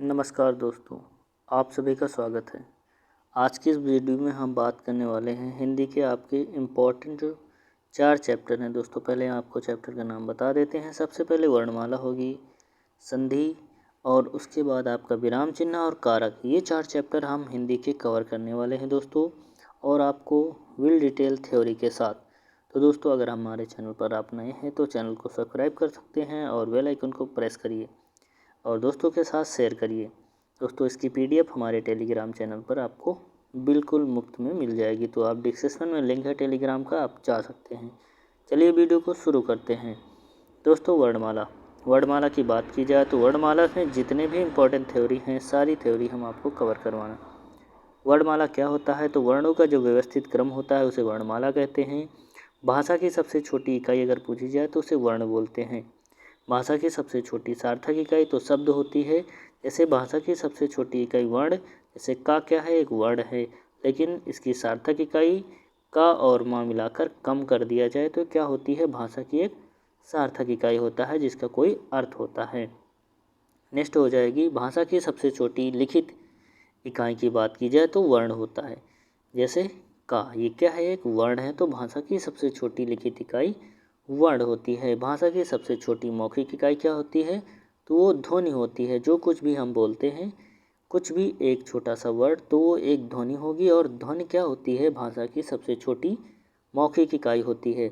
नमस्कार दोस्तों, आप सभी का स्वागत है। आज की इस वीडियो में हम बात करने वाले हैं हिंदी के आपके इम्पोर्टेंट जो 4 चैप्टर हैं। दोस्तों पहले आपको चैप्टर का नाम बता देते हैं। सबसे पहले वर्णमाला होगी, संधि और उसके बाद आपका विराम चिन्ह और कारक। ये 4 चैप्टर हम हिंदी के कवर करने वाले हैं दोस्तों, और आपको विल डिटेल थ्योरी के साथ। तो दोस्तों अगर हमारे चैनल पर आप नए हैं तो चैनल को सब्सक्राइब कर सकते हैं और बेल आइकन को प्रेस करिए और दोस्तों के साथ शेयर करिए। दोस्तों इसकी पीडीएफ हमारे टेलीग्राम चैनल पर आपको बिल्कुल मुफ्त में मिल जाएगी, तो आप डिस्क्रिप्शन में लिंक है टेलीग्राम का, आप जा सकते हैं। चलिए वीडियो को शुरू करते हैं। दोस्तों वर्णमाला की बात की जाए तो वर्णमाला में जितने भी इम्पोर्टेंट थ्योरी हैं सारी थ्योरी हम आपको कवर करवाना। वर्णमाला क्या होता है? तो वर्णों का जो व्यवस्थित क्रम होता है उसे वर्णमाला कहते हैं। भाषा की सबसे छोटी इकाई अगर पूछी जाए तो उसे वर्ण बोलते हैं। भाषा की सबसे छोटी सार्थक इकाई तो शब्द होती है। जैसे भाषा की सबसे छोटी इकाई वर्ण, जैसे का क्या है, एक वर्ण है, लेकिन इसकी सार्थक इकाई का और माँ मिलाकर कम कर दिया जाए तो क्या होती है? भाषा की एक सार्थक इकाई होता है जिसका कोई अर्थ होता है। नेक्स्ट हो जाएगी भाषा की सबसे छोटी लिखित इकाई की बात की जाए तो वर्ण होता है। जैसे का, ये क्या है? एक वर्ण है, तो भाषा की सबसे छोटी लिखित इकाई वर्ण होती है। भाषा की सबसे छोटी मौखिक इकाई क्या होती है? तो वो ध्वनि होती है। जो कुछ भी हम बोलते हैं, कुछ भी एक छोटा सा वर्ड, तो वो एक ध्वनि होगी, और ध्वनि क्या होती है? भाषा की सबसे छोटी मौखिक इकाई होती है।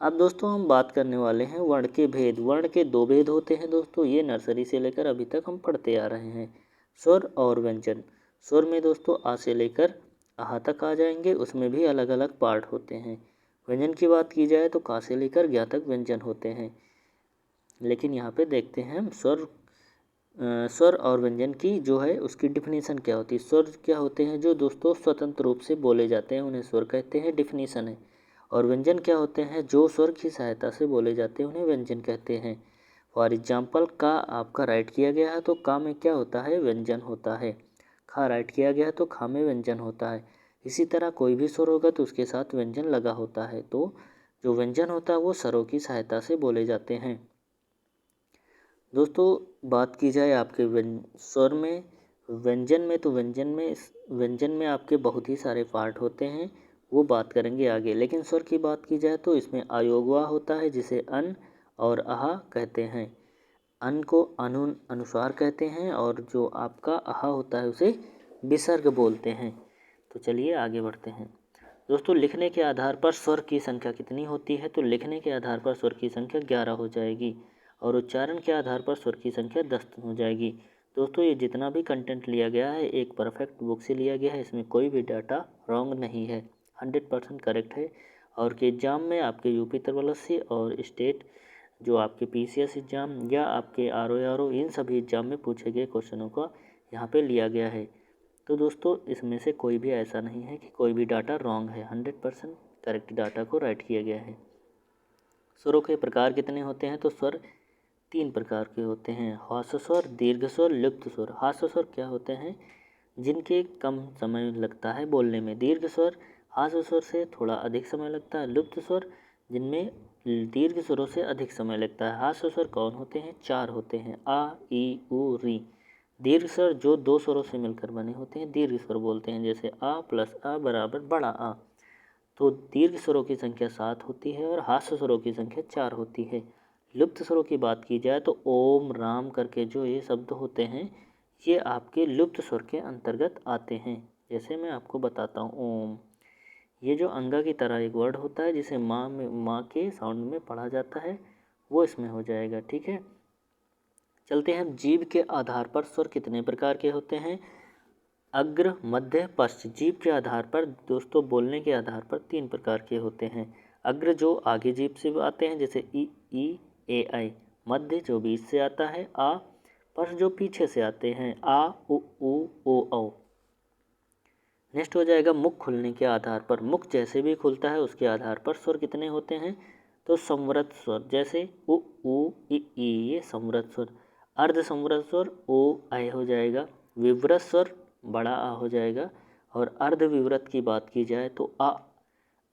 अब दोस्तों हम बात करने वाले हैं वर्ण के भेद। वर्ण के 2 भेद होते हैं दोस्तों, ये नर्सरी से लेकर अभी तक हम पढ़ते आ रहे हैं। स्वर और व्यंजन। स्वर में दोस्तों आ से लेकर आहा तक आ जाएंगे, उसमें भी अलग अलग पार्ट होते हैं। व्यंजन की बात की जाए तो का से लेकर ज्ञा तक व्यंजन होते हैं। लेकिन यहाँ पे देखते हैं हम स्वर और व्यंजन की जो है उसकी डिफिनीशन क्या होती है। स्वर क्या होते हैं? जो दोस्तों स्वतंत्र रूप से बोले जाते हैं, उन्हें स्वर कहते हैं, डिफिनीशन है। और व्यंजन क्या होते हैं? जो स्वर की सहायता से बोले जाते हैं, उन्हें व्यंजन कहते हैं। फॉर एग्जाम्पल का आपका राइट किया गया है तो का में क्या होता है? व्यंजन होता है। खा राइट किया गया है तो खा में व्यंजन होता है। इसी तरह कोई भी स्वर होगा तो उसके साथ व्यंजन लगा होता है, तो जो व्यंजन होता है वो स्वरों की सहायता से बोले जाते हैं। दोस्तों बात की जाए आपके स्वर में, व्यंजन में, तो व्यंजन में आपके बहुत ही सारे पार्ट होते हैं, वो बात करेंगे आगे। लेकिन स्वर की बात की जाए तो इसमें अयोगवा होता है जिसे अन और आहा कहते हैं। अन को अनुस्वार कहते हैं और जो आपका आहा होता है उसे विसर्ग बोलते हैं। तो चलिए आगे बढ़ते हैं। दोस्तों लिखने के आधार पर स्वर की संख्या कितनी होती है? तो लिखने के आधार पर स्वर की संख्या 11 हो जाएगी और उच्चारण के आधार पर स्वर की संख्या 10 हो जाएगी। दोस्तों ये जितना भी कंटेंट लिया गया है एक परफेक्ट बुक से लिया गया है, इसमें कोई भी डाटा रॉन्ग नहीं है, 100% करेक्ट है। और के एग्ज़ाम में आपके यूपी तरवल से और स्टेट जो आपके पीसीएस एग्ज़ाम या आपके आरओ इन सभी एग्ज़ाम में पूछे गए क्वेश्चनों का यहाँ पे लिया गया है। तो दोस्तों इसमें से कोई भी ऐसा नहीं है कि कोई भी डाटा रॉन्ग है, 100% करेक्ट डाटा को राइट किया गया है। स्वरों के प्रकार कितने होते हैं? तो स्वर 3 प्रकार के होते हैं, ह्रस्व स्वर, दीर्घ स्वर, लुप्त स्वर। ह्रस्व स्वर क्या होते हैं? जिनके कम समय लगता है बोलने में। दीर्घ स्वर ह्रस्व स्वर से थोड़ा अधिक समय लगता है। लुप्त स्वर जिनमें दीर्घ स्वरों से अधिक समय लगता है। ह्रस्व स्वर कौन होते हैं? 4 होते हैं, आ, ई, उ, री। दीर्घ स्वर जो 2 स्वरों से मिलकर बने होते हैं दीर्घ स्वर बोलते हैं, जैसे आ प्लस आ बराबर बड़ा आ। तो दीर्घ स्वरों की संख्या 7 होती है और ह्रस्व स्वरों की संख्या 4 होती है। लुप्त स्वरों की बात की जाए तो ओम, राम करके जो ये शब्द होते हैं ये आपके लुप्त स्वर के अंतर्गत आते हैं। जैसे मैं आपको बताता हूँ, ओम, ये जो अंगा की तरह एक वर्ड होता है जिसे माँ के साउंड में पढ़ा जाता है, वो इसमें हो जाएगा। ठीक है, चलते हैं। जीभ के आधार पर स्वर कितने प्रकार के होते हैं? अग्र, मध्य, पश्च। जीभ के आधार पर दोस्तों बोलने के आधार पर 3 प्रकार के होते हैं। अग्र जो आगे जीभ से आते हैं जैसे ई, ए, आई। मध्य जो बीच से आता है आ। पश्च जो पीछे से आते हैं आ, उ, ओ, औ। नेक्स्ट हो जाएगा मुख खुलने के आधार पर। मुख जैसे भी खुलता है उसके आधार पर स्वर कितने होते हैं? तो संवृत स्वर, जैसे उ, ई, ये संवृत स्वर। अर्ध संवृत स्वर ओ, ऐ हो जाएगा। विवृत स्वर बड़ा आ हो जाएगा। और अर्ध विवृत की बात की जाए तो आ,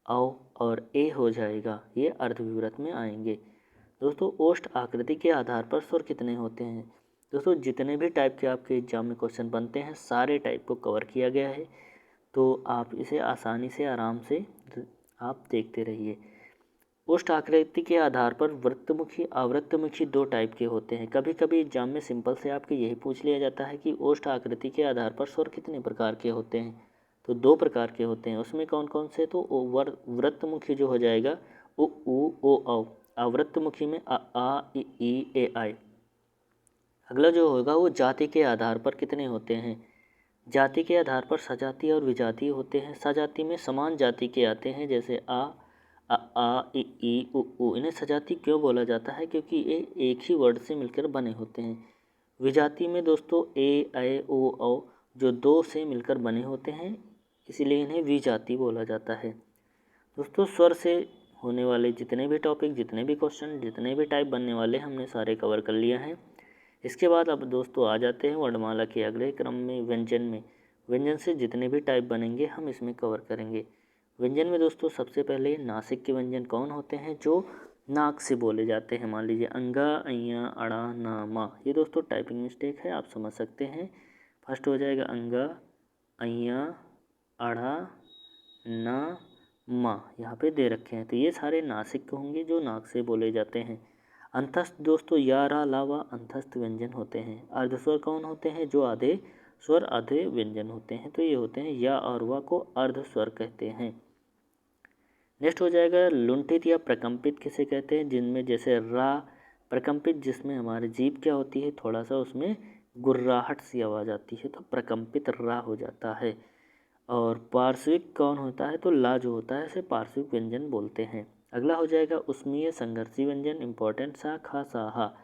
औ और ए हो जाएगा, ये अर्ध विवृत में आएंगे। दोस्तों ओष्ठ आकृति के आधार पर स्वर कितने होते हैं? दोस्तों जितने भी टाइप के आपके एग्जाम में क्वेश्चन बनते हैं सारे टाइप को कवर किया गया है, तो आप इसे आसानी से आराम से आप देखते रहिए। ओष्ठ आकृति के आधार पर वृत्तमुखी अवृत्तमुखी दो टाइप के होते हैं। कभी कभी एग्जाम में सिंपल से आपके यही पूछ लिया जाता है कि ओष्ठ आकृति के आधार पर स्वर कितने प्रकार के होते हैं, तो दो प्रकार के होते हैं। उसमें कौन कौन से, तो वृत्तमुखी जो हो जाएगा उ ओ औ, अवृत्तमुखी में अ आ इ ई ए आई। अगला जो होगा वो जाति के आधार पर कितने होते हैं। जाति के आधार पर सजातीय और विजातीय होते हैं। सजाति में समान जाति के आते हैं, जैसे आ इ ई उ। इन्हें सजाती क्यों बोला जाता है, क्योंकि ये एक ही वर्ड से मिलकर बने होते हैं। विजाति में दोस्तों ए ऐ ओ औ जो दो से मिलकर बने होते हैं, इसीलिए इन्हें विजाति बोला जाता है। दोस्तों स्वर से होने वाले जितने भी टॉपिक, जितने भी क्वेश्चन, जितने भी टाइप बनने वाले हमने सारे कवर कर लिया है। इसके बाद अब दोस्तों आ जाते हैं वर्णमाला के अगले क्रम में, व्यंजन में। व्यंजन से जितने भी टाइप बनेंगे हम इसमें कवर करेंगे। व्यंजन में दोस्तों सबसे पहले नासिक के व्यंजन कौन होते हैं, जो नाक से बोले जाते हैं। मान लीजिए अंगा, अइया, अड़ा, ना, मा। ये दोस्तों टाइपिंग मिस्टेक है, आप समझ सकते हैं। फर्स्ट हो जाएगा अंगा, अइया, अड़ा, ना, मा, यहाँ पे दे रखे हैं, तो ये सारे नासिक होंगे जो नाक से बोले जाते हैं। अंतस्थ दोस्तों या, रा, ला, वा अंतस्थ व्यंजन होते हैं। अर्धस्वर कौन होते हैं, जो आधे स्वर आधे व्यंजन होते हैं, तो ये होते हैं या और वा को अर्धस्वर कहते हैं। नेक्स्ट हो जाएगा लुंठित या प्रकंपित किसे कहते हैं, जिनमें जैसे रा प्रकंपित, जिसमें हमारी जीभ क्या होती है, थोड़ा सा उसमें गुर्राहट सी आवाज़ आती है, तो प्रकंपित रा हो जाता है। और पार्श्विक कौन होता है, तो ला जो होता है इसे पार्श्विक व्यंजन बोलते हैं। अगला हो जाएगा उष्मीय संघर्षी व्यंजन, इंपॉर्टेंट सा, खा, सा, हा।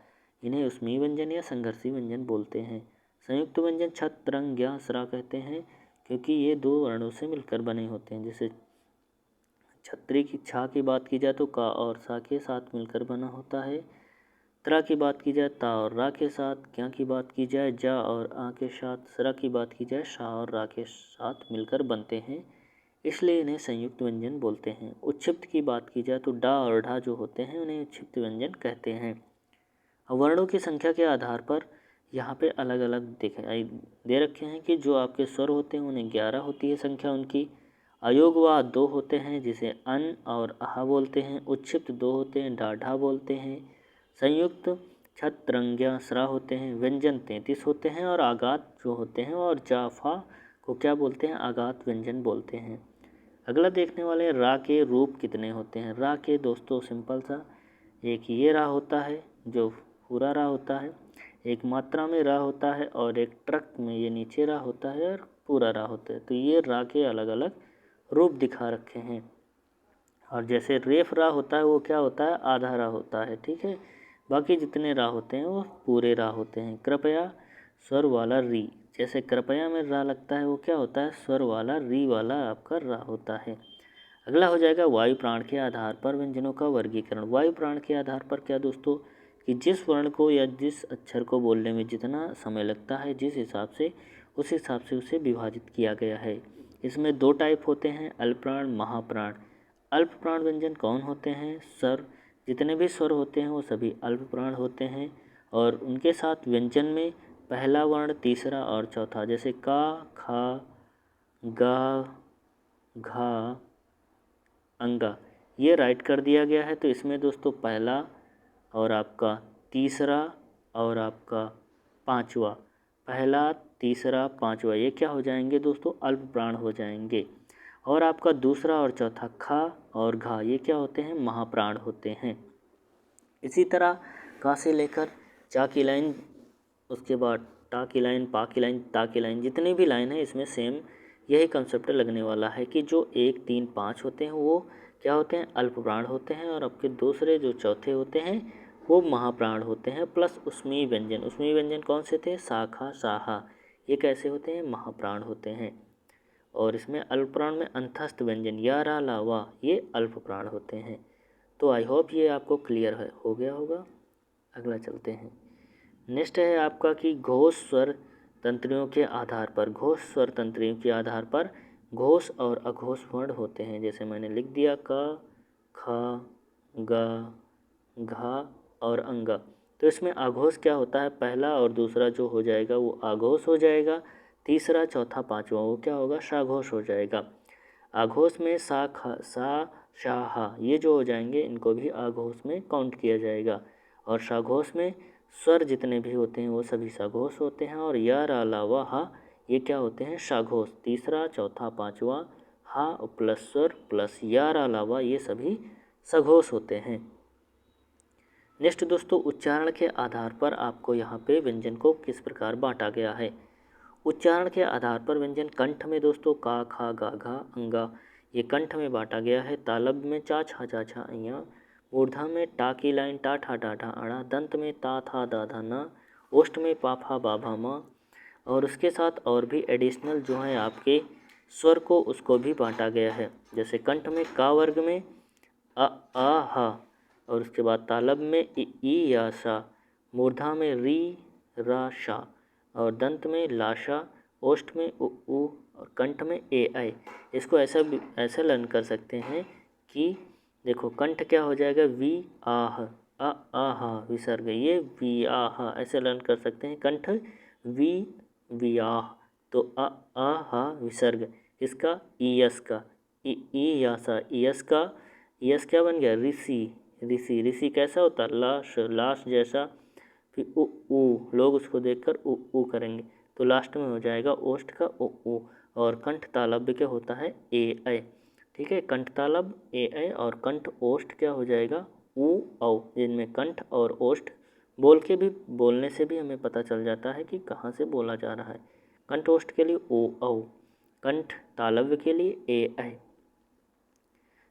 इन्हें उष्मीय व्यंजन या संघर्षी व्यंजन बोलते हैं। संयुक्त व्यंजन छत, रंग, ज्ञ, स्रा कहते हैं, क्योंकि ये दो वर्णों से मिलकर बने होते हैं। जैसे छत्री की छा की बात की जाए तो का और सा के साथ मिलकर बना होता है। त्रा की बात की जाए ता और रा के साथ। ज्ञ की बात की जाए जा और आ के साथ। स्रा की बात की जाए शा और रा के साथ मिलकर बनते हैं, इसलिए इन्हें संयुक्त व्यंजन बोलते हैं। उच्छिप्त की बात की जाए तो डा और ढा जो होते हैं उन्हें उच्छिप्त व्यंजन कहते हैं। वर्णों की संख्या के आधार पर यहाँ पे अलग अलग दिखाई दे रखे हैं कि जो आपके स्वर होते हैं उन्हें 11 होती है संख्या उनकी। अयोगवा 2 होते हैं, जिसे अन और आहा बोलते हैं। उच्छिप्त 2 होते हैं, डा ढा बोलते हैं। संयुक्त छत, रंग, ज्ञ, स्रा होते हैं। व्यंजन 33 होते हैं, और आगात जो होते हैं और जाफा को क्या बोलते हैं, आगात व्यंजन बोलते हैं। अगला देखने वाले रा के रूप कितने होते हैं। रा के दोस्तों सिंपल सा, एक ये रा होता है जो पूरा रा होता है, एक मात्रा में रा होता है, और एक ट्रक में ये नीचे रा होता है और पूरा रा होता है। तो ये रा के अलग अलग रूप दिखा रखे हैं। और जैसे रेफ रा होता है वो क्या होता है, आधा रा होता है, ठीक है। बाकी जितने रा होते हैं वो पूरे रा होते हैं। कृपया स्वर वाला री, जैसे कृपया में रा लगता है वो क्या होता है, स्वर वाला री वाला आपका रा होता है। अगला हो जाएगा वायु प्राण के आधार पर व्यंजनों का वर्गीकरण। वायु प्राण के आधार पर क्या दोस्तों, कि जिस वर्ण को या जिस अक्षर को बोलने में जितना समय लगता है, जिस हिसाब से, उस हिसाब से उसे विभाजित किया गया है। इसमें दो टाइप होते हैं, अल्पप्राण, महाप्राण। अल्पप्राण व्यंजन कौन होते हैं, स्वर, जितने भी स्वर होते हैं वो सभी अल्पप्राण होते हैं, और उनके साथ व्यंजन में पहला वर्ण, तीसरा और चौथा, जैसे का, खा, गा, घा, अंगा, ये राइट कर दिया गया है। तो इसमें दोस्तों पहला और आपका तीसरा और आपका पांचवा, पहला, तीसरा, पांचवा, ये क्या हो जाएंगे दोस्तों, अल्प प्राण हो जाएंगे। और आपका दूसरा और चौथा खा और घा, ये क्या होते हैं, महाप्राण होते हैं। इसी तरह का से लेकर चा की लाइन, उसके बाद टा की लाइन, पा की लाइन, ता की लाइन, जितनी भी लाइन है इसमें सेम यही कंसेप्ट लगने वाला है कि जो 1, 3, 5 होते हैं वो क्या होते हैं, अल्प प्राण होते हैं, और आपके दूसरे जो चौथे होते हैं वो महाप्राण होते हैं। प्लस उष्मीय व्यंजन, उष्मीय व्यंजन कौन से थे, शाखा, साहा, ये कैसे होते हैं, महाप्राण होते हैं। और इसमें अल्प प्राण में अंतस्थ व्यंजन या, रा, ला, वा, ये अल्प प्राण होते हैं। तो आई होप ये आपको क्लियर हो गया होगा। अगला चलते हैं। नेक्स्ट है आपका कि घोष स्वर तंत्रियों के आधार पर, घोष स्वर तंत्रियों के आधार पर घोष और अघोष वर्ण होते हैं। जैसे मैंने लिख दिया, क, ख, ग, घ और अंगा, तो इसमें आघोष क्या होता है, पहला और दूसरा जो हो जाएगा वो आघोष हो जाएगा, तीसरा चौथा पाँचवा वो क्या होगा, साघोष हो जाएगा। आघोष में सा खा सा शा हा ये जो हो जाएंगे इनको भी आघोष में काउंट किया जाएगा। और साघोष में स्वर जितने भी होते हैं वो सभी साघोष होते हैं। और या रा ला वा हा ये क्या होते हैं, साघोष। तीसरा चौथा पाँचवा हा प्लस स्वर प्लस या रा ला वा ये सभी सघोष होते हैं। नेक्स्ट दोस्तों, उच्चारण के आधार पर आपको यहाँ पे व्यंजन को किस प्रकार बांटा गया है। उच्चारण के आधार पर व्यंजन कंठ में दोस्तों का खा गा घा अंगा ये कंठ में बांटा गया है। तालब में चा छा जा छा अइया, मूर्धा में टा की लाइन टा ठा डा ढा अड़ा, दंत में ता था दा धा ना, ओष्ठ में पा फा बा भा मा। और उसके साथ और भी एडिशनल जो है आपके स्वर को उसको भी बांटा गया है। जैसे कंठ में का वर्ग में आ हा, और उसके बाद तालब में ई या सा, मूर्धा में री रा शा, और दंत में लाशा, ओष्ठ में उ और कंठ में ए आई। इसको ऐसा लर्न कर सकते हैं कि देखो कंठ क्या हो जाएगा, वी आह आ आहा विसर्ग, ये वी आहा ऐसे लर्न कर सकते हैं। कंठ वी वियाह, तो आहा विसर्ग, इसका ईयस का ई यासा, ईयस का यस क्या बन गया, ऋषि ऋषि। ऋषि कैसा होता है, लाश जैसा। फिर उ लोग उसको देखकर उ करेंगे, तो लास्ट में हो जाएगा ओष्ठ का उ। और कंठ तालव्य क्या होता है, ए ऐ। ठीक है, कंठ तालब ए ऐ और कंठ ओष्ठ क्या हो जाएगा, उ औ, जिनमें कंठ और ओष्ठ बोलने से भी हमें पता चल जाता है कि कहाँ से बोला जा रहा है। कंठ ओष्ठ के लिए ओ औ, कंठ तालव्य के लिए ए ऐ।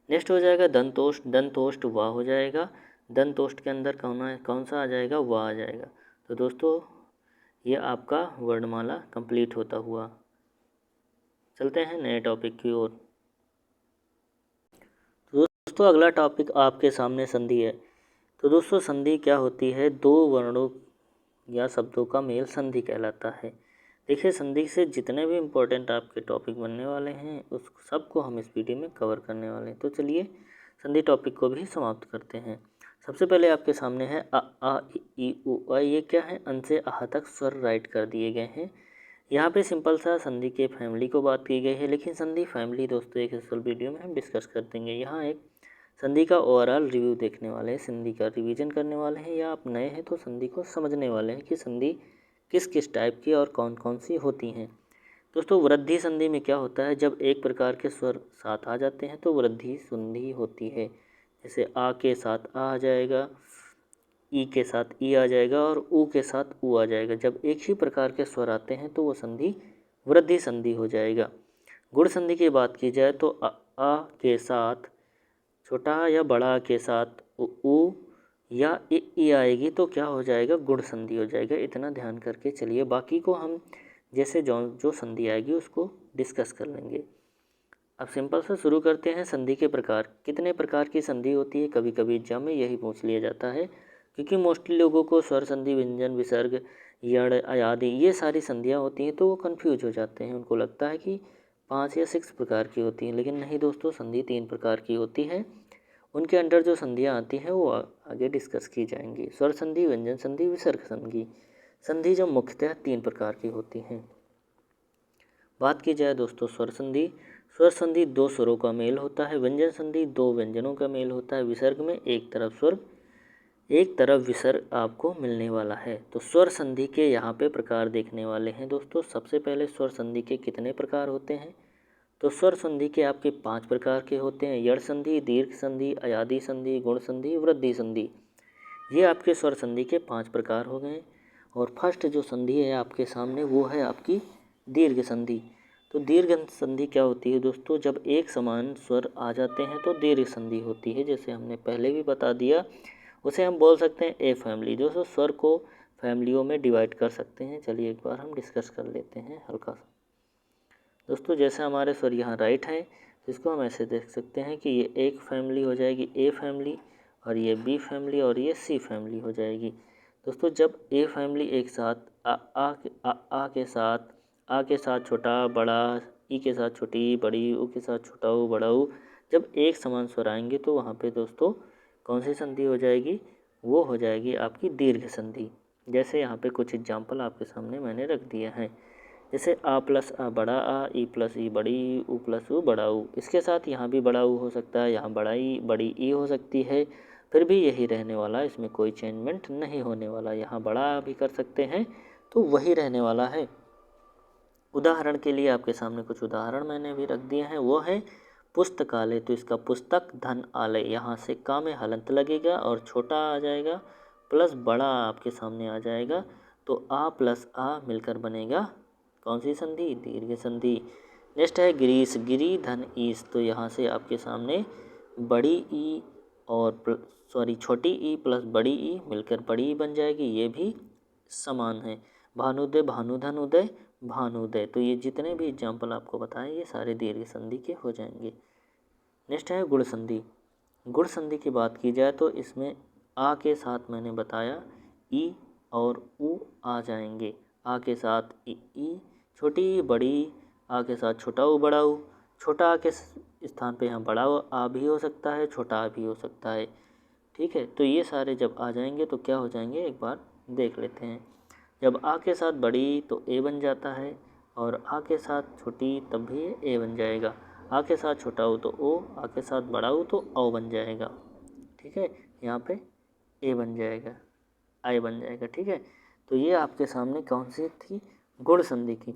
नेक्स्ट हो जाएगा दंतोष्ठ। दंतोष्ठ वाह हो जाएगा। दंतोष्ठ के अंदर कौन सा आ जाएगा, वाह आ जाएगा। तो दोस्तों ये आपका वर्णमाला कंप्लीट होता हुआ। चलते हैं नए टॉपिक की ओर। तो दोस्तों अगला टॉपिक आपके सामने संधि है। तो दोस्तों संधि क्या होती है, दो वर्णों या शब्दों का मेल संधि कहलाता है। देखिए संधि से जितने भी इम्पोर्टेंट आपके टॉपिक बनने वाले हैं उस सबको हम इस वीडियो में कवर करने वाले हैं। तो चलिए संधि टॉपिक को भी समाप्त करते हैं। सबसे पहले आपके सामने है आ ई उ आ। ये क्या है, अन से आह तक स्वर राइट कर दिए गए हैं। यहाँ पे सिंपल सा संधि के फैमिली को बात की गई है, लेकिन संधि फैमिली दोस्तों एक स्पेशल वीडियो में हम डिस्कस कर देंगे। यहाँ एक संधि का ओवरऑल रिव्यू देखने वाले हैं, संधि का रिवीजन करने वाले हैं, या आप नए हैं तो संधि को समझने वाले हैं कि संधि किस किस टाइप की और कौन कौन सी होती हैं। दोस्तों वृद्धि संधि में क्या होता है, जब एक प्रकार के स्वर साथ आ जाते हैं तो वृद्धि संधि होती है। जैसे आ के साथ आ जाएगा, ई के साथ ई आ जाएगा और ऊ के साथ ऊ आ जाएगा। जब एक ही प्रकार के स्वर आते हैं तो वो संधि वृद्धि संधि हो जाएगा। गुण संधि की बात की जाए तो आ के साथ छोटा या बड़ा के साथ ऊ या ई आएगी तो क्या हो जाएगा, गुण संधि हो जाएगा। इतना ध्यान करके चलिए, बाकी को हम जैसे जो संधि आएगी उसको डिस्कस कर लेंगे। अब सिंपल से शुरू करते हैं। संधि के प्रकार, कितने प्रकार की संधि होती है, कभी कभी एग्जाम में यही पूछ लिया जाता है, क्योंकि मोस्टली लोगों को स्वर संधि, व्यंजन, विसर्ग, यड़, आदि ये सारी संधियाँ होती हैं तो वो कन्फ्यूज हो जाते हैं। उनको लगता है कि 5 या 6 प्रकार की होती हैं, लेकिन नहीं दोस्तों, संधि 3 प्रकार की होती है। उनके अंडर जो संधियाँ आती हैं वो आगे डिस्कस की जाएंगी। स्वर संधि, व्यंजन संधि, विसर्ग संधि। संधि जो मुख्यतः 3 प्रकार की होती हैं। बात की जाए दोस्तों स्वर संधि, स्वर संधि 2 स्वरों का मेल होता है। व्यंजन संधि 2 व्यंजनों का मेल होता है। विसर्ग में एक तरफ स्वर एक तरफ विसर्ग आपको मिलने वाला है। तो स्वर संधि के यहाँ पे प्रकार देखने वाले हैं दोस्तों। सबसे पहले स्वर संधि के कितने प्रकार होते हैं, तो स्वर संधि के आपके 5 प्रकार के होते हैं। यड़ संधि, दीर्घ संधि, अयादि संधि, गुण संधि, वृद्धि संधि। ये आपके स्वर संधि के 5 प्रकार हो गए। और फर्स्ट जो संधि है आपके सामने वो है आपकी दीर्घ संधि। तो दीर्घ संधि क्या होती है दोस्तों, जब एक समान स्वर आ जाते हैं तो दीर्घ संधि होती है। जैसे हमने पहले भी बता दिया, उसे हम बोल सकते हैं ए फैमिली। दोस्तों स्वर को फैमिलियों में डिवाइड कर सकते हैं। चलिए एक बार हम डिस्कस कर लेते हैं हल्का सा। दोस्तों जैसे हमारे स्वर यहाँ राइट हैं तो इसको हम ऐसे देख सकते हैं कि ये एक फैमिली हो जाएगी ए फैमिली, और ये बी फैमिली, और ये सी फैमिली हो जाएगी। दोस्तों जब ए फैमिली एक साथ आ के साथ छोटा बड़ा, ई के साथ छोटी बड़ी, ऊ के साथ छोटा ऊ बड़ा ऊ, जब एक समान स्वर आएंगे तो वहाँ पे दोस्तों कौन सी संधि हो जाएगी, वो हो जाएगी आपकी दीर्घ संधि। जैसे यहाँ पे कुछ एग्जाम्पल आपके सामने मैंने रख दिया है, जैसे आ प्लस आ बड़ा आ, ई प्लस ई बड़ी ई, ऊ प्लस ऊ बड़ा ऊ। इसके साथ यहाँ भी बड़ा ऊ हो सकता है, यहाँ बड़ी ई हो सकती है, फिर भी यही रहने वाला, इसमें कोई चेंजमेंट नहीं होने वाला। यहाँ बड़ा भी कर सकते हैं तो वही रहने वाला है। उदाहरण के लिए आपके सामने कुछ उदाहरण मैंने भी रख दिए हैं, वो है पुस्तकालय। तो इसका पुस्तक धन आलय, यहाँ से का में हलंत लगेगा और छोटा आ जाएगा प्लस बड़ा आपके सामने आ जाएगा, तो आ प्लस आ मिलकर बनेगा कौन सी संधि? दीर्घ संधि। नेक्स्ट है गिरीश, गिरी धन ईश। तो यहाँ से आपके सामने बड़ी ई और छोटी ई प्लस बड़ी ई मिलकर बड़ी ई बन जाएगी, ये भी समान है। भानुदय, भानुधन उदय, भानुदय। तो ये जितने भी एग्जाम्पल आपको बताएं ये सारे दीर्घ संधि के हो जाएंगे। नेक्स्ट है गुण संधि। गुण संधि की बात की जाए तो इसमें आ के साथ मैंने बताया ई और ऊ आ जाएंगे। आ के साथ ई छोटी ई बड़ी ई, आ के साथ छोटा ऊ बड़ा ऊ। छोटा आ के स्थान पे यहाँ बड़ा आ भी हो सकता है, छोटा आ भी हो सकता है। ठीक है, तो ये सारे जब आ जाएंगे तो क्या हो जाएंगे एक बार देख लेते हैं। जब आ के साथ बड़ी तो ए बन जाता है, और आ के साथ छोटी तब भी ए बन जाएगा। आ के साथ छोटा हो तो ओ, आ के साथ बड़ा हो तो औ बन जाएगा। ठीक है, यहाँ पे ए बन जाएगा, आई बन जाएगा। ठीक है, तो ये आपके सामने कौन सी थी? गुण संधि की।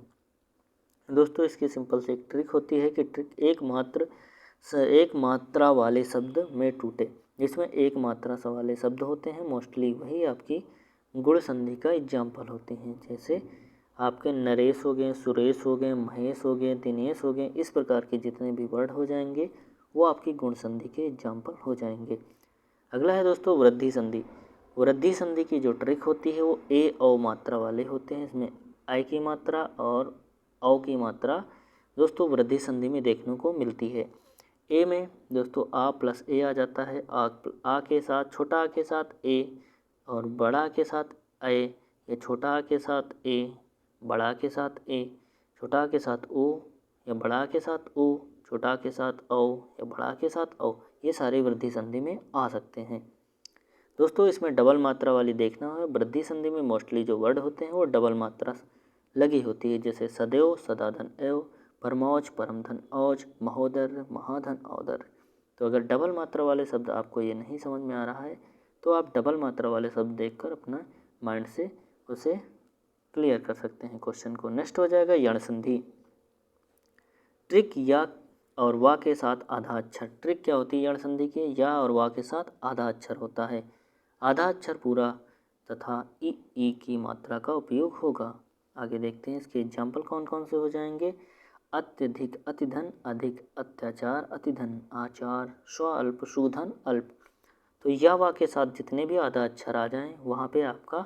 दोस्तों इसकी सिंपल से एक ट्रिक होती है कि ट्रिक एक मात्रा वाले शब्द में टूटे। जिसमें एक मात्रा वाले शब्द होते हैं मोस्टली वही आपकी गुण संधि का एग्जाम्पल होते हैं। जैसे आपके नरेश हो गए, सुरेश हो गए, महेश हो गए, दिनेश हो गए, इस प्रकार के जितने भी वर्ड हो जाएंगे वो आपकी गुण संधि के एग्जाम्पल हो जाएंगे। अगला है दोस्तों वृद्धि संधि। वृद्धि संधि की जो ट्रिक होती है वो ए औ मात्रा वाले होते हैं। इसमें आई की मात्रा और औ की मात्रा दोस्तों वृद्धि संधि में देखने को मिलती है। ए में दोस्तों आ प्लस ए आ जाता है, आ के साथ छोटा आ के साथ ए और बड़ा के साथ ए, या छोटा आ के साथ ए, बड़ा के साथ ए, छोटा के साथ ओ, या बड़ा के साथ ओ, छोटा के साथ औ, या बड़ा के साथ औ। ये सारे वृद्धि संधि में आ सकते हैं। दोस्तों इसमें डबल मात्रा वाली देखना है। वृद्धि संधि में मोस्टली जो वर्ड होते हैं वो डबल मात्रा लगी होती है, जैसे सदैव सदाधन एव, परमौज परमधन औज, महोदर महाधन औदर। तो अगर डबल मात्रा वाले शब्द आपको ये नहीं समझ में आ रहा है तो आप डबल मात्रा वाले शब्द देखकर अपना माइंड से उसे क्लियर कर सकते हैं क्वेश्चन को। नेक्स्ट हो जाएगा यण संधि। ट्रिक या और वा के साथ आधा अक्षर। ट्रिक क्या होती है यण संधि के? या और वा के साथ आधा अक्षर होता है। आधा अक्षर पूरा तथा ई की मात्रा का उपयोग होगा। आगे देखते हैं इसके एग्जाम्पल कौन कौन से हो जाएंगे। अत्यधिक, अतिधन, अधिक, अत्याचार, अतिधन, आचार, स्वअल्प, सुधन, अल्प। तो या वा के साथ जितने भी आधा अक्षर आ जाएं वहाँ पे आपका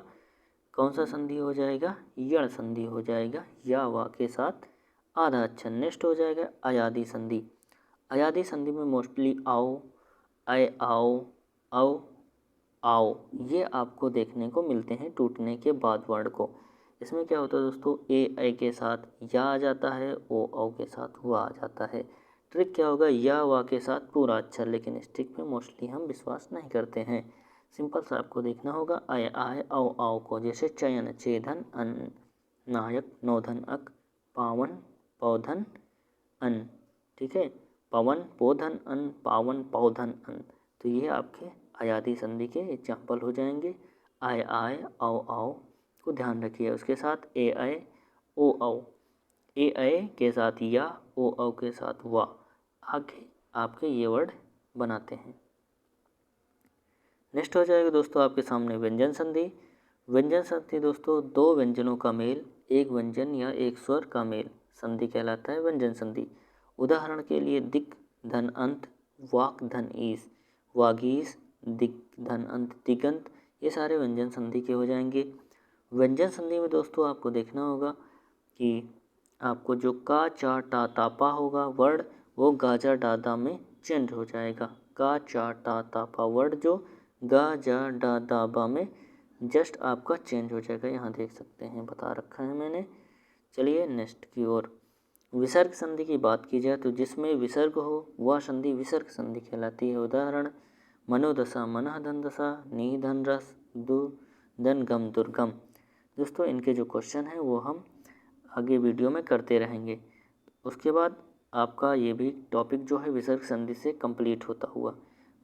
कौन सा संधि हो जाएगा? यण संधि हो जाएगा, या वा के साथ आधा अक्षर। नेक्स्ट हो जाएगा अयादि संधि। अयादि संधि में मोस्टली आओ, आए, आओ, आओ, आओ, ये आपको देखने को मिलते हैं टूटने के बाद वर्ड को। इसमें क्या होता है दोस्तों? ए के साथ या आ जाता है, ओ के साथ हुआ आ जाता है। ट्रिक क्या होगा? या वा के साथ पूरा अक्षर, लेकिन इस ट्रिक पे मोस्टली हम विश्वास नहीं करते हैं। सिंपल सा आपको देखना होगा आए आए औ आओ को, जैसे चयन, चेधन, अन, नायक, नौधन, अक, पावन, पौधन, अन। ठीक है, पवन, पोधन, अन, पावन, पौधन, अन। तो ये आपके अयादि संधि के एग्जाम्पल हो जाएंगे। आए आए औ आओ को ध्यान रखिए। उसके साथ ए आए ओ औ, ए आए के साथ या, ओ औ के साथ वा, आगे आपके ये वर्ड बनाते हैं। नेक्स्ट हो जाएगा दोस्तों आपके सामने व्यंजन संधि। व्यंजन संधि दोस्तों दो व्यंजनों का मेल, एक व्यंजन या एक स्वर का मेल संधि कहलाता है व्यंजन संधि। उदाहरण के लिए दिक धन अंत, वाक धन ईस, वागीस, दिक धन अंत, दिगंत, ये सारे व्यंजन संधि के हो जाएंगे। व्यंजन संधि में दोस्तों आपको देखना होगा कि आपको जो का चा टा ता पा होगा वर्ड वो गा जा डा दा में चेंज हो जाएगा। का चा टा ता पा वर्ड जो गा जा डा दा बा में जस्ट आपका चेंज हो जाएगा। यहाँ देख सकते हैं बता रखा है मैंने। चलिए नेक्स्ट की ओर। विसर्ग संधि की बात की जाए तो जिसमें विसर्ग हो वह संधि विसर्ग संधि कहलाती है। उदाहरण मनोदशा मनः धन दशा, नी धन रस, दु धन गम दुर्गम। दोस्तों इनके जो क्वेश्चन हैं वो हम आगे वीडियो में करते रहेंगे। उसके बाद आपका ये भी टॉपिक जो है विसर्ग संधि से कंप्लीट होता हुआ।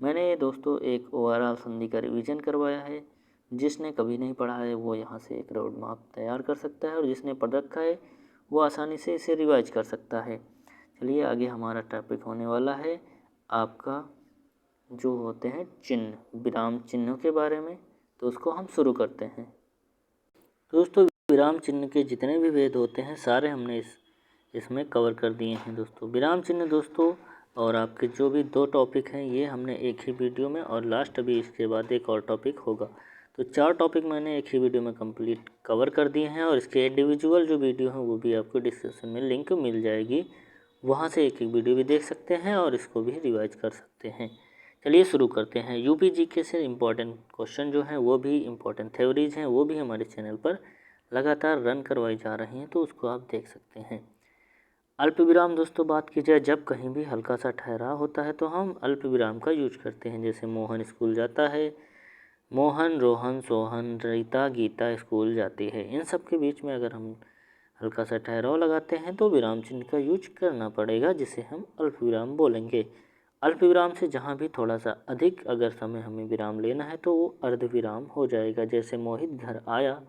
मैंने ये दोस्तों एक ओवरऑल संधि का रिवीजन करवाया है। जिसने कभी नहीं पढ़ा है वो यहाँ से एक रोड मैप तैयार कर सकता है, और जिसने पढ़ रखा है वो आसानी से इसे रिवाइज कर सकता है। चलिए आगे हमारा टॉपिक होने वाला है आपका जो होते हैं चिन्ह, विराम चिन्हों के बारे में। तो उसको हम शुरू करते हैं। दोस्तों विराम चिन्ह के जितने भी भेद होते हैं सारे हमने इसमें कवर कर दिए हैं दोस्तों। विराम चिन्ह दोस्तों और आपके जो भी 2 टॉपिक हैं ये हमने एक ही वीडियो में, और लास्ट अभी इसके बाद एक और टॉपिक होगा। तो 4 टॉपिक मैंने एक ही वीडियो में कंप्लीट कवर कर दिए हैं, और इसके इंडिविजुअल जो वीडियो हैं वो भी आपको डिस्क्रिप्शन में लिंक मिल जाएगी। वहाँ से एक वीडियो भी देख सकते हैं और इसको भी रिवाइज कर सकते हैं। चलिए शुरू करते हैं। यूपी जीके से इम्पोर्टेंट क्वेश्चन जो हैं वो भी इम्पोर्टेंट थ्योरीज हैं वो भी हमारे चैनल पर लगातार रन करवाई जा रही हैं, तो उसको आप देख सकते हैं। अल्प विराम दोस्तों बात की जाए, जब कहीं भी हल्का सा ठहराव होता है तो हम अल्प विराम का यूज करते हैं। जैसे मोहन स्कूल जाता है, मोहन, रोहन, सोहन, रीता, गीता स्कूल जाती है। इन सब के बीच में अगर हम हल्का सा ठहराव लगाते हैं तो विराम चिन्ह का यूज करना पड़ेगा, जिसे हम अल्प विराम बोलेंगे। अल्प विराम से जहाँ भी थोड़ा सा अधिक अगर समय हमें विराम लेना है तो वो अर्ध विराम हो जाएगा। जैसे मोहित घर आया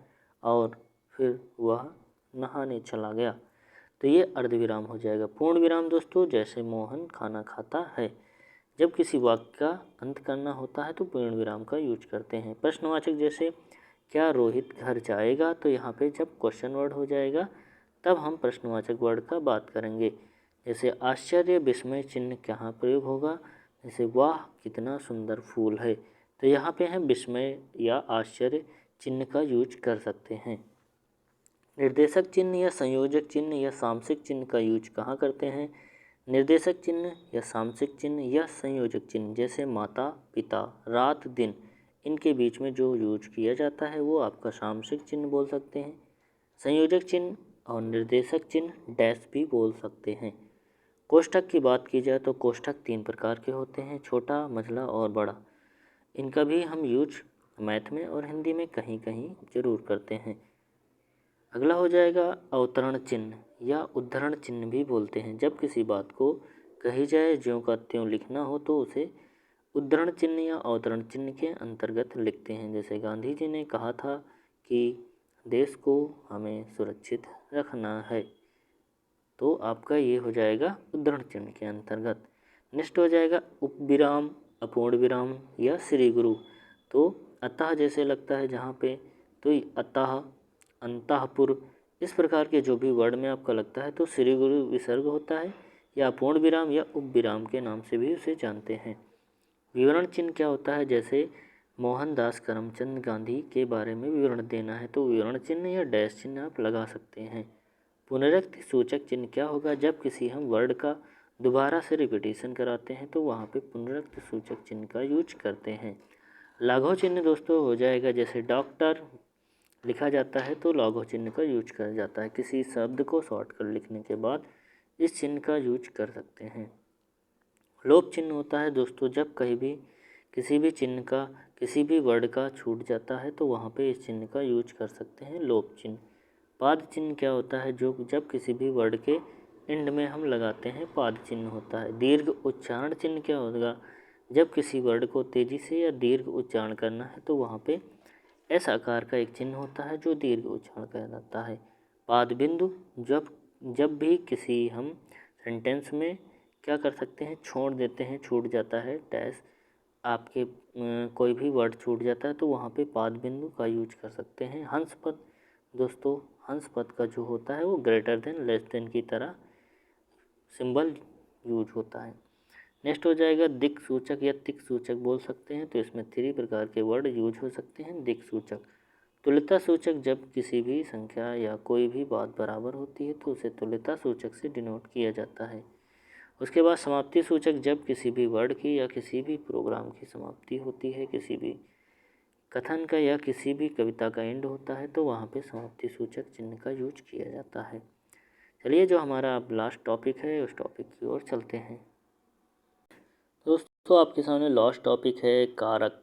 और फिर वह नहाने चला गया, तो ये अर्ध विराम हो जाएगा। पूर्ण विराम दोस्तों, जैसे मोहन खाना खाता है। जब किसी वाक्य का अंत करना होता है तो पूर्ण विराम का यूज करते हैं। प्रश्नवाचक जैसे क्या रोहित घर जाएगा, तो यहाँ पे जब क्वेश्चन वर्ड हो जाएगा तब हम प्रश्नवाचक वर्ड का बात करेंगे। जैसे आश्चर्य विस्मय चिन्ह कहाँ प्रयोग होगा, जैसे वाह कितना सुंदर फूल है, तो यहाँ पे हम विस्मय या आश्चर्य चिन्ह का यूज कर सकते हैं। निर्देशक चिन्ह या संयोजक चिन्ह या सामसिक चिन्ह का यूज कहाँ करते हैं। निर्देशक चिन्ह या सामसिक चिन्ह या संयोजक चिन्ह जैसे माता पिता, रात दिन, इनके बीच में जो यूज किया जाता है वो आपका सामसिक चिन्ह बोल सकते हैं। संयोजक चिन्ह और निर्देशक चिन्ह डैश भी बोल सकते हैं। कोष्ठक की बात की जाए तो कोष्ठक 3 प्रकार के होते हैं, छोटा, मझला और बड़ा। इनका भी हम यूज मैथ में और हिंदी में कहीं कहीं ज़रूर करते हैं। अगला हो जाएगा अवतरण चिन्ह या उद्धरण चिन्ह भी बोलते हैं। जब किसी बात को कही जाए ज्यों का त्यों लिखना हो तो उसे उद्धरण चिन्ह या अवतरण चिन्ह के अंतर्गत लिखते हैं। जैसे गांधी जी ने कहा था कि देश को हमें सुरक्षित रखना है, तो आपका ये हो जाएगा उद्धरण चिन्ह के अंतर्गत। नेक्स्ट हो जाएगा उपविराम, अपूर्ण विराम या श्री गुरु। तो अतः जैसे लगता है जहाँ पे, तो अतः, अंतःपुर, इस प्रकार के जो भी वर्ड में आपका लगता है तो श्री गुरु विसर्ग होता है, या पूर्ण विराम या उपविराम के नाम से भी उसे जानते हैं। विवरण चिन्ह क्या होता है, जैसे मोहनदास करमचंद गांधी के बारे में विवरण देना है तो विवरण चिन्ह या डैश चिन्ह आप लगा सकते हैं। पुनरुक्ति सूचक चिन्ह क्या होगा, जब किसी हम वर्ड का दोबारा से रिपीटेशन कराते हैं तो वहाँ पे पुनरुक्ति सूचक चिन्ह का यूज करते हैं। लाघव चिन्ह दोस्तों हो जाएगा, जैसे डॉक्टर लिखा जाता है तो लाघव चिन्ह का यूज किया जाता है। किसी शब्द को शॉर्ट कर लिखने के बाद इस चिन्ह का यूज कर सकते हैं। लोप चिन्ह होता है दोस्तों, जब कहीं भी किसी भी चिन्ह का, किसी भी वर्ड का छूट जाता है तो वहाँ पे इस चिन्ह का यूज कर सकते हैं, लोप चिन्ह। पाद चिन्ह क्या होता है, जो जब किसी भी वर्ड के एंड में हम लगाते हैं पाद चिन्ह होता है। दीर्घ उच्चारण चिन्ह क्या होगा, जब किसी वर्ड को तेजी से या दीर्घ उच्चारण करना है तो वहाँ पे एस आकार का एक चिन्ह होता है जो दीर्घ उच्चारण कहलाता है। पाद बिंदु, जब भी किसी हम सेंटेंस में क्या कर सकते हैं, छोड़ देते हैं, छूट जाता है डैश, आपके कोई भी वर्ड छूट जाता है तो वहाँ पे पाद बिंदु का यूज कर सकते हैं। हंस पद दोस्तों, हंस पद का जो होता है वो ग्रेटर देन लेस देन की तरह सिंबल यूज होता है। नेक्स्ट हो जाएगा दिक् सूचक या तिक सूचक बोल सकते हैं, तो इसमें 3 प्रकार के वर्ड यूज हो सकते हैं। दिक् सूचक, तुल्यता सूचक, जब किसी भी संख्या या कोई भी बात बराबर होती है तो उसे तुल्यता सूचक से डिनोट किया जाता है। उसके बाद समाप्ति सूचक, जब किसी भी वर्ड की या किसी भी प्रोग्राम की समाप्ति होती है, किसी भी कथन का या किसी भी कविता का एंड होता है तो वहाँ पे समाप्ति सूचक चिन्ह का यूज किया जाता है। चलिए जो हमारा अब लास्ट टॉपिक है उस टॉपिक की ओर चलते हैं। दोस्तों आपके सामने लास्ट टॉपिक है कारक।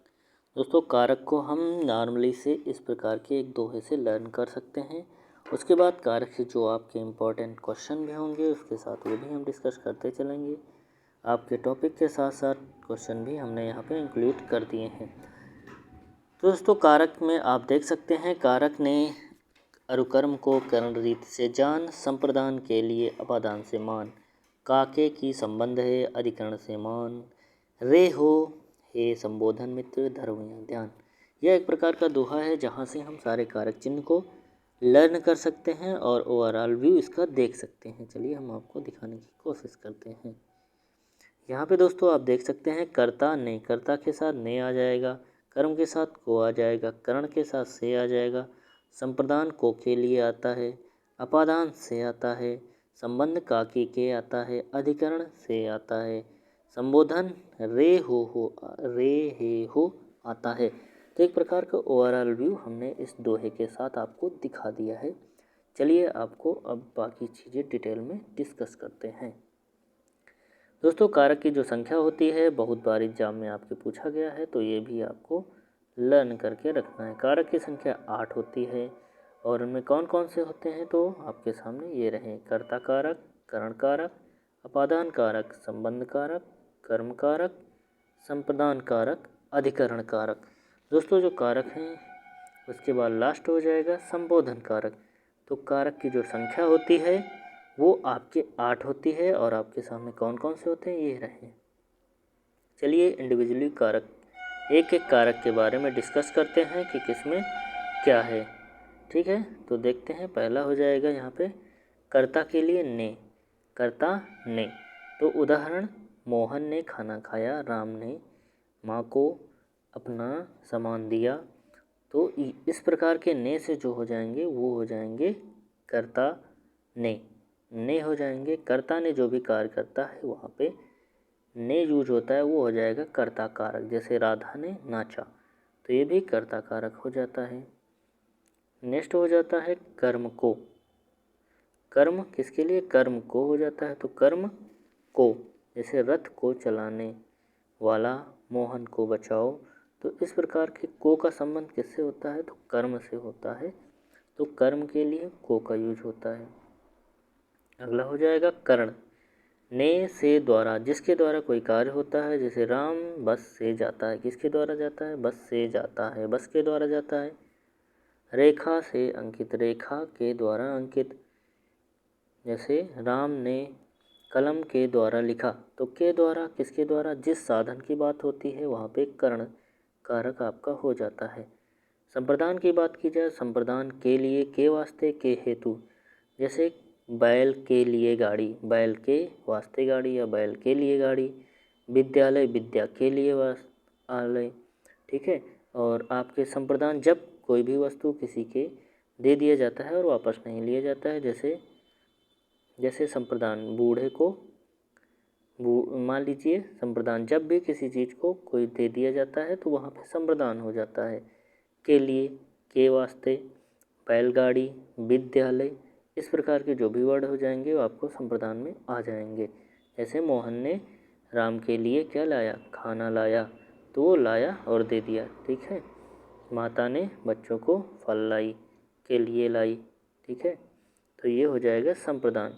दोस्तों कारक को हम नॉर्मली से इस प्रकार के एक दोहे से लर्न कर सकते हैं। उसके बाद कारक से जो आपके इम्पोर्टेंट क्वेश्चन भी होंगे उसके साथ वो भी हम डिस्कस करते चलेंगे। आपके टॉपिक के साथ साथ क्वेश्चन भी हमने यहाँ पे इंक्लूड कर दिए हैं। दोस्तों कारक में आप देख सकते हैं, कारक ने अनुकर्म को करण रीति से जान, संप्रदान के लिए अपादान से मान, काके की संबंध है अधिकरण से मान, रे हो हे संबोधन मित्र धर्म या ध्यान। यह एक प्रकार का दोहा है जहाँ से हम सारे कारक चिन्ह को लर्न कर सकते हैं और ओवरऑल व्यू इसका देख सकते हैं। चलिए हम आपको दिखाने की कोशिश करते हैं। यहाँ पे दोस्तों आप देख सकते हैं कर्ता ने, कर्ता के साथ ने आ जाएगा, कर्म के साथ को आ जाएगा, करण के साथ से आ जाएगा, संप्रदान को के लिए आता है, अपादान से आता है, संबंध काकी के आता है, अधिकरण से आता है, संबोधन रे हे हो आता है। तो एक प्रकार का ओवरऑल व्यू हमने इस दोहे के साथ आपको दिखा दिया है। चलिए आपको अब बाकी चीज़ें डिटेल में डिस्कस करते हैं। दोस्तों कारक की जो संख्या होती है बहुत बार एग्जाम में आपके पूछा गया है, तो ये भी आपको लर्न करके रखना है। कारक की संख्या 8 होती है और उनमें कौन कौन से होते हैं तो आपके सामने ये रहे, कर्ता कारक, करण कारक, अपादान कारक, संबंध कारक, कर्म कारक, संप्रदान कारक, अधिकरण कारक। दोस्तों जो कारक हैं उसके बाद लास्ट हो जाएगा संबोधन कारक। तो कारक की जो संख्या होती है वो आपके 8 होती है और आपके सामने कौन कौन से होते हैं ये रहे। चलिए इंडिविजुअली कारक, एक एक कारक के बारे में डिस्कस करते हैं कि किसमें क्या है। ठीक है, तो देखते हैं। पहला हो जाएगा यहाँ पे कर्ता के लिए ने, कर्ता ने। तो उदाहरण, मोहन ने खाना खाया, राम ने माँ को अपना सामान दिया। तो इस प्रकार के ने से जो हो जाएंगे वो हो जाएंगे कर्ता ने हो जाएंगे। कर्ता ने जो भी कार्य करता है वहाँ पे ने यूज होता है, वो हो जाएगा कर्ता कारक। जैसे राधा ने नाचा, तो ये भी कर्ता कारक हो जाता है। नेक्स्ट हो जाता है कर्म को। कर्म किसके लिए? कर्म को हो जाता है, तो कर्म को, जैसे रथ को चलाने वाला मोहन को बचाओ। तो इस प्रकार के को का संबंध किससे होता है? तो कर्म से होता है, तो कर्म के लिए को का यूज होता है। अगला हो जाएगा करण, ने से द्वारा, जिसके द्वारा कोई कार्य होता है। जैसे राम बस से जाता है, किसके द्वारा जाता है? बस से जाता है, बस के द्वारा जाता है। रेखा से अंकित, रेखा के द्वारा अंकित। जैसे राम ने कलम के द्वारा लिखा, तो के द्वारा, किसके द्वारा? जिस साधन की बात होती है वहाँ पे करण कारक आपका हो जाता है। संप्रदान की बात की जाए, संप्रदान के लिए, के वास्ते, के हेतु। जैसे बैल के लिए गाड़ी, बैल के वास्ते गाड़ी या बैल के लिए गाड़ी। विद्यालय, विद्या के लिए आलय। ठीक है, और आपके संप्रदान, जब कोई भी वस्तु किसी के दे दिया जाता है और वापस नहीं लिया जाता है। जैसे संप्रदान बूढ़े को, मान लीजिए संप्रदान, जब भी किसी चीज़ को कोई दे दिया जाता है तो वहाँ पे संप्रदान हो जाता है। के लिए, के वास्ते, बैलगाड़ी, विद्यालय, इस प्रकार के जो भी वर्ड हो जाएंगे वो आपको संप्रदान में आ जाएंगे। जैसे मोहन ने राम के लिए क्या लाया? खाना लाया, तो वो लाया और दे दिया। ठीक है, माता ने बच्चों को फल लाई, के लिए लाई। ठीक है, तो ये हो जाएगा संप्रदान।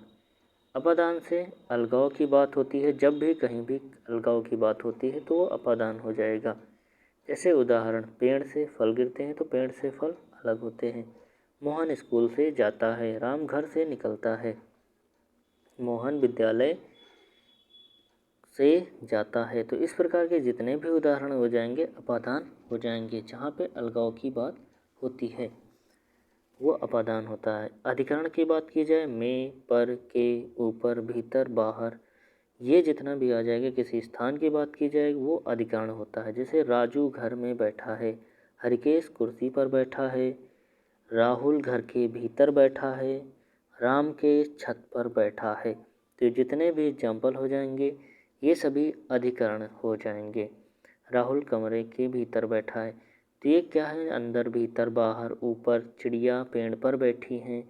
अपादान से अलगाव की बात होती है, जब भी कहीं भी अलगाव की बात होती है तो वो अपादान हो जाएगा। जैसे उदाहरण, पेड़ से फल गिरते हैं तो पेड़ से फल अलग होते हैं। मोहन स्कूल से जाता है, राम घर से निकलता है। मोहन विद्यालय से जाता है। तो इस प्रकार के जितने भी उदाहरण हो जाएंगे अपादान हो जाएंगे। जहाँ पे अलगाव की बात होती है वो अपादान होता है। अधिकरण की बात की जाए, में, पर, के, ऊपर, भीतर, बाहर, ये जितना भी आ जाएगा, किसी स्थान की बात की जाए वो अधिकरण होता है। जैसे राजू घर में बैठा है, हरिकेश कुर्सी पर बैठा है, राहुल घर के भीतर बैठा है, राम के छत पर बैठा है। तो जितने भी एग्जाम्पल हो जाएंगे ये सभी अधिकरण हो जाएंगे। राहुल कमरे के भीतर बैठा है, तो ये क्या है? अंदर, भीतर, बाहर, ऊपर, चिड़िया पेड़ पर बैठी हैं।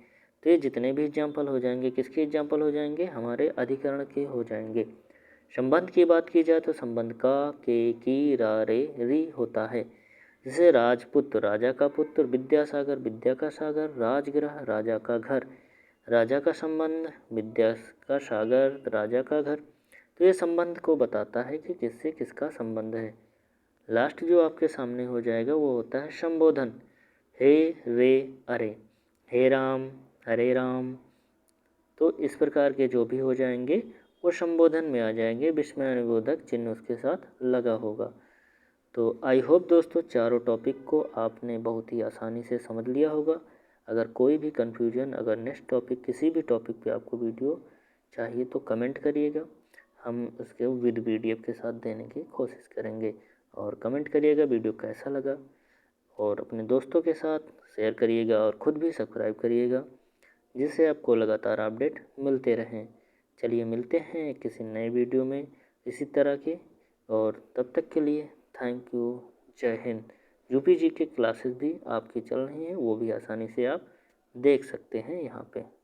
तो ये जितने भी एग्जाम्पल हो जाएंगे किसके एग्जाम्पल हो जाएंगे? हमारे अधिकरण के हो जाएंगे। संबंध की बात की जाए तो संबंध का, के, की, रा, रे, री होता है। जैसे राजपुत्र, राजा का पुत्र, विद्यासागर, विद्या का सागर, राजगृह, राजा का घर, राजा का संबंध, विद्या का सागर, राजा का घर। तो ये संबंध को बताता है कि किससे किसका संबंध है। लास्ट जो आपके सामने हो जाएगा वो होता है संबोधन। हे, रे, अरे, हे राम, हरे राम। तो इस प्रकार के जो भी हो जाएंगे वो संबोधन में आ जाएंगे, विस्मयानुबोधक चिन्ह उसके साथ लगा होगा। तो आई होप दोस्तों चारों टॉपिक को आपने बहुत ही आसानी से समझ लिया होगा। अगर कोई भी कन्फ्यूजन, अगर नेक्स्ट टॉपिक किसी भी टॉपिक पे आपको वीडियो चाहिए तो कमेंट करिएगा, हम उसके विद PDF के साथ देने की कोशिश करेंगे। और कमेंट करिएगा वीडियो कैसा लगा, और अपने दोस्तों के साथ शेयर करिएगा और ख़ुद भी सब्सक्राइब करिएगा, जिससे आपको लगातार अपडेट मिलते रहें। चलिए मिलते हैं किसी नए वीडियो में इसी तरह के, और तब तक के लिए थैंक यू, जय हिंद। UPG की क्लासेस भी आपकी चल रही हैं, वो भी आसानी से आप देख सकते हैं यहाँ पे।